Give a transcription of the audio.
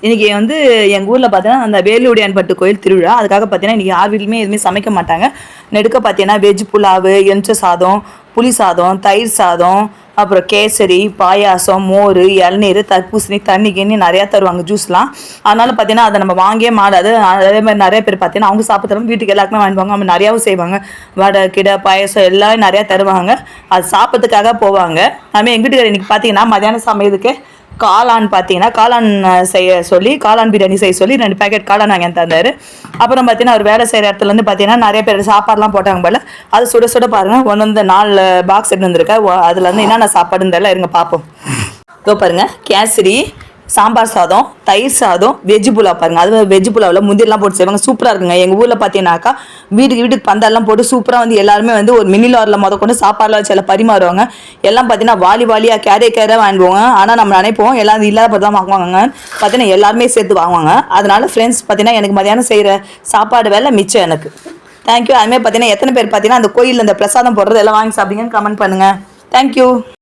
இன்னைக்கு வந்து எங்கள் ஊரில் பார்த்தீங்கன்னா அந்த வேலுடையான்பட்டு கோயில் திருவிழா. அதுக்காக பார்த்தீங்கன்னா இன்றைக்கி யார் வீட்லையுமே எதுவுமே சமைக்க மாட்டாங்க. நெடுக்க பார்த்தீங்கன்னா வெஜ் புலாவு, எலுமிச்சை சாதம், புளி சாதம், தயிர் சாதம், அப்புறம் கேசரி, பாயாசம், மோர், இளநீர், தர்பூசணி, தண்ணி கிண்ணி நிறையா தருவாங்க ஜூஸ்லாம். அதனால் பார்த்தீங்கன்னா அதை நம்ம வாங்கியே மாடாது. அதே மாதிரி நிறைய பேர் பார்த்தீங்கன்னா அவங்க சாப்பிட்றவங்க வீட்டுக்கு எல்லாருக்குமே வாங்கிடுவாங்க. அவங்க நிறையாவும் செய்வாங்க. வடை கிடை பாயாசம் எல்லாம் நிறையா தருவாங்க. அது சாப்பிட்றதுக்காக போவாங்க. அதுமாதிரி எங்கள் வீட்டுக்காரர் இன்றைக்கி பார்த்தீங்கன்னா மதியானம் சமையலுக்கு காளான் பார்த்தீங்கன்னா காளான் செய்ய சொல்லி காளான் பிரியாணி செய்ய சொல்லி 2 பேக்கெட் காளான் வாங்கி தந்தார். அப்புறம் பார்த்தீங்கன்னா அவர் வேலை செய்கிற இடத்துலேருந்து பார்த்தீங்கன்னா நிறைய பேர் சாப்பாடுலாம் போட்டாங்க போல். அது சுட சுட பாருங்கள் 4 பாக்ஸ் எடுத்து வந்திருக்கேன். அதில் வந்து என்னென்ன சாப்பாடுன்னு தெரியல, இருங்க பார்ப்போம். இதோ பாருங்கள், கேசரி, சாம்பார் சாதம், தயிர் சாதம், வெஜ்ஜு புலாவ் பாருங்கள். அது வெஜ்ஜு புலாவில் முந்திரிலாம் போட்டு செய்வாங்க, சூப்பராக இருக்குங்க. எங்கள் ஊரில் பார்த்தீங்கன்னாக்கா வீட்டுக்கு பந்தல்லாம் போட்டு சூப்பராக வந்து எல்லாருமே வந்து ஒரு மினி லாரில் கொண்டு சாப்பாடுலாம் வச்சு எல்லாம் பரிமாறுவாங்க. எல்லாம் பார்த்தீங்கன்னா வாலியாக கேரே வாங்குவாங்க. ஆனால் நம்ம நினைப்போம் எல்லாம் அது இல்லாத தான் வாங்குவாங்க. பார்த்தீங்கன்னா எல்லாருமே சேர்த்து வாங்குவாங்க. அதனால ஃப்ரெண்ட்ஸ் பார்த்தீங்கன்னா எனக்கு மதியானம் செய்கிற சாப்பாடு வேலை மிச்சம் எனக்கு. தேங்க்யூ. அதுமாதிரி பார்த்தீங்கன்னா எத்தனை பேர் பார்த்தீங்கன்னா அந்த கோயிலில் அந்த பிரசாதம் போடுறது எல்லாம் வாங்கி சாப்பிடுங்கன்னு கமெண்ட் பண்ணுங்கள். தேங்க்யூ.